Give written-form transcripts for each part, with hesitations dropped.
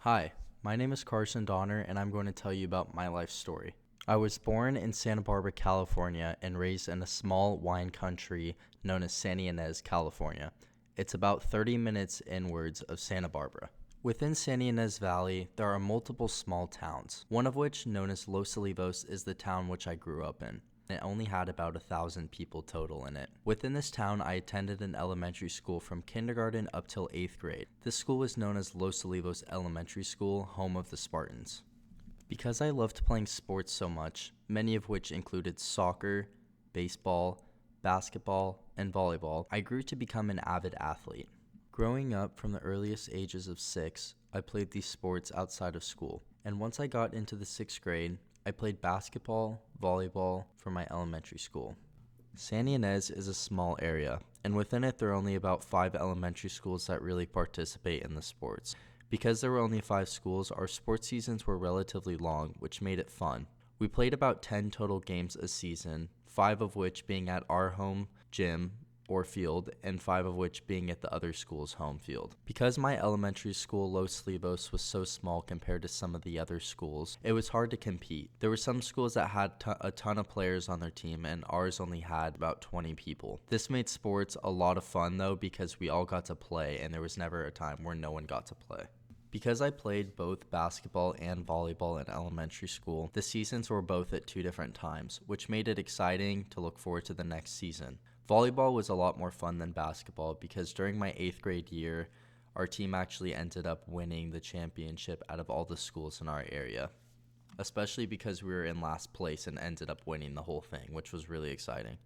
Hi, my name is Carson Donner, and I'm going to tell you about my life story. I was born in Santa Barbara, California, and raised in a small wine country known as Santa Ynez, California. It's about 30 minutes inwards of Santa Barbara. Within Santa Ynez Valley, there are multiple small towns, one of which, known as Los Olivos, is the town which I grew up in. It only had about 1,000 people total in it. Within this town, I attended an elementary school from kindergarten up till 8th grade. This school was known as Los Olivos Elementary School, home of the Spartans. Because I loved playing sports so much, many of which included soccer, baseball, basketball, and volleyball, I grew to become an avid athlete. Growing up from the earliest ages of 6, I played these sports outside of school, and once I got into the 6th grade, I played basketball, volleyball for my elementary school. Santa Ynez is a small area, and within it there are only about 5 elementary schools that really participate in the sports. Because there were only 5 schools, our sports seasons were relatively long, which made it fun. We played about 10 total games a season, 5 of which being at our home gym or field, and 5 of which being at the other school's home field. Because my elementary school, Los Olivos, was so small compared to some of the other schools, it was hard to compete. There were some schools that had a ton of players on their team, and ours only had about 20 people. This made sports a lot of fun, though, because we all got to play, and there was never a time where no one got to play. Because I played both basketball and volleyball in elementary school, the seasons were both at 2 different times, which made it exciting to look forward to the next season. Volleyball was a lot more fun than basketball because during my 8th grade year, our team actually ended up winning the championship out of all the schools in our area, especially because we were in last place and ended up winning the whole thing, which was really exciting.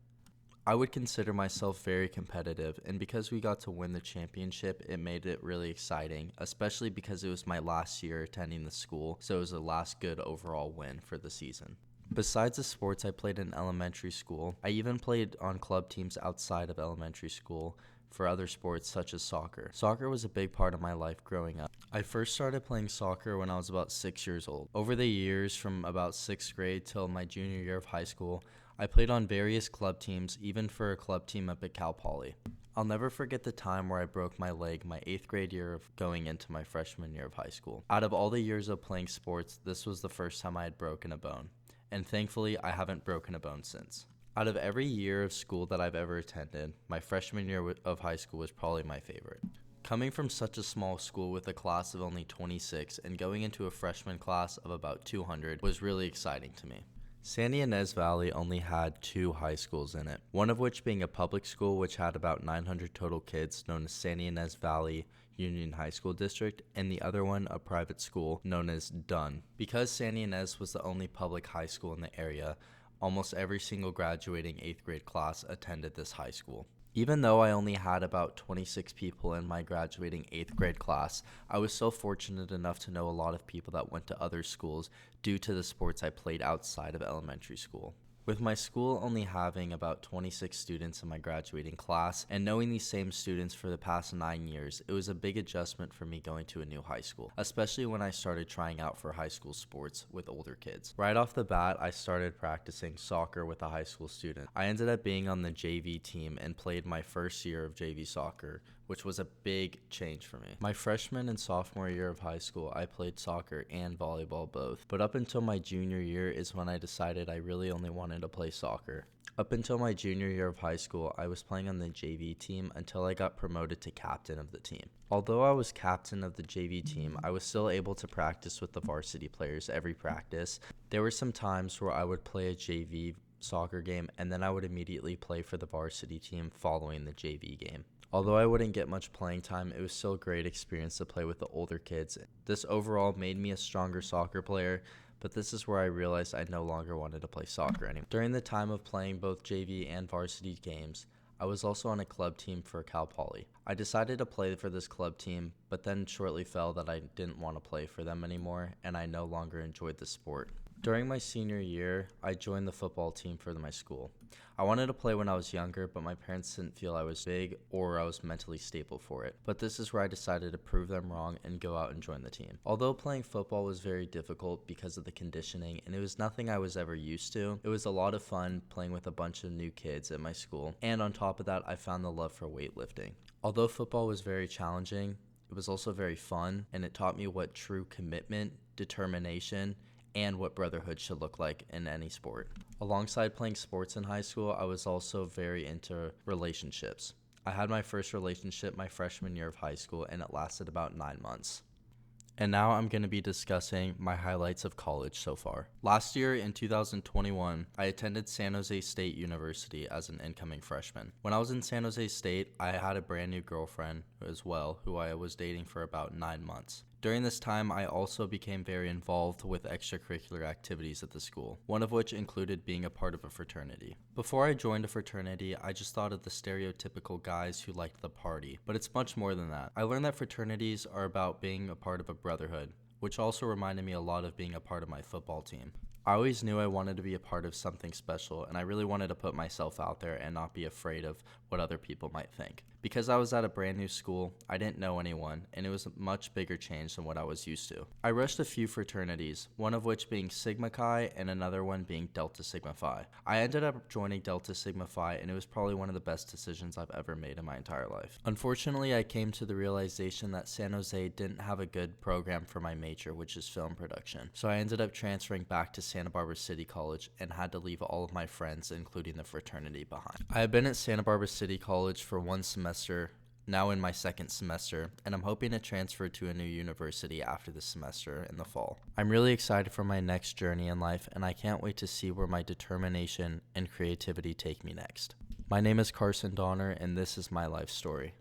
I would consider myself very competitive, and because we got to win the championship, it made it really exciting, especially because it was my last year attending the school, so it was the last good overall win for the season. Besides the sports I played in elementary school, I even played on club teams outside of elementary school for other sports such as soccer. Soccer was a big part of my life growing up. I first started playing soccer when I was about 6 years old. Over the years, from about 6th grade till my junior year of high school, I played on various club teams, even for a club team up at Cal Poly. I'll never forget the time where I broke my leg my 8th grade year of going into my freshman year of high school. Out of all the years of playing sports, this was the first time I had broken a bone, and thankfully I haven't broken a bone since. Out of every year of school that I've ever attended, my freshman year of high school was probably my favorite. Coming from such a small school with a class of only 26 and going into a freshman class of about 200 was really exciting to me. Santa Ynez Valley only had 2 high schools in it, one of which being a public school which had about 900 total kids known as Santa Ynez Valley Union High School District, and the other one a private school known as Dunn. Because Santa Ynez was the only public high school in the area, almost every single graduating 8th grade class attended this high school. Even though I only had about 26 people in my graduating 8th grade class, I was so fortunate enough to know a lot of people that went to other schools due to the sports I played outside of elementary school. With my school only having about 26 students in my graduating class, and knowing these same students for the past 9 years, it was a big adjustment for me going to a new high school, especially when I started trying out for high school sports with older kids. Right off the bat, I started practicing soccer with a high school student. I ended up being on the JV team and played my first year of JV soccer, which was a big change for me. My freshman and sophomore year of high school, I played soccer and volleyball both, but up until my junior year is when I decided I really only wanted to play soccer. Up until my junior year of high school, I was playing on the JV team until I got promoted to captain of the team. Although I was captain of the JV team, I was still able to practice with the varsity players every practice. There were some times where I would play a JV soccer game and then I would immediately play for the varsity team following the JV game. Although I wouldn't get much playing time, it was still a great experience to play with the older kids. This overall made me a stronger soccer player, but this is where I realized I no longer wanted to play soccer anymore. During the time of playing both JV and varsity games, I was also on a club team for Cal Poly. I decided to play for this club team, but then shortly felt that I didn't want to play for them anymore, and I no longer enjoyed the sport. During my senior year, I joined the football team for my school. I wanted to play when I was younger, but my parents didn't feel I was big or I was mentally stable for it. But this is where I decided to prove them wrong and go out and join the team. Although playing football was very difficult because of the conditioning and it was nothing I was ever used to, it was a lot of fun playing with a bunch of new kids at my school. And on top of that, I found the love for weightlifting. Although football was very challenging, It was also very fun, and it taught me what true commitment, determination, and what brotherhood should look like in any sport. Alongside playing sports in high school, I was also very into relationships. I had my first relationship my freshman year of high school, and it lasted about 9 months. And now I'm going to be discussing my highlights of college so far. Last year in 2021, I attended San Jose State University as an incoming freshman. When I was in San Jose State, I had a brand new girlfriend as well, who I was dating for about 9 months. During this time, I also became very involved with extracurricular activities at the school, one of which included being a part of a fraternity. Before I joined a fraternity, I just thought of the stereotypical guys who liked the party, but it's much more than that. I learned that fraternities are about being a part of a brotherhood, which also reminded me a lot of being a part of my football team. I always knew I wanted to be a part of something special, and I really wanted to put myself out there and not be afraid of what other people might think. Because I was at a brand new school, I didn't know anyone, and it was a much bigger change than what I was used to. I rushed a few fraternities, one of which being Sigma Chi and another one being Delta Sigma Phi. I ended up joining Delta Sigma Phi, and it was probably one of the best decisions I've ever made in my entire life. Unfortunately, I came to the realization that San Jose didn't have a good program for my major, which is film production. So I ended up transferring back to Santa Barbara City College and had to leave all of my friends, including the fraternity, behind. I have been at Santa Barbara City College for 1 semester, now in my 2nd semester, and I'm hoping to transfer to a new university after this semester in the fall. I'm really excited for my next journey in life, and I can't wait to see where my determination and creativity take me next. My name is Carson Donner, and this is my life story.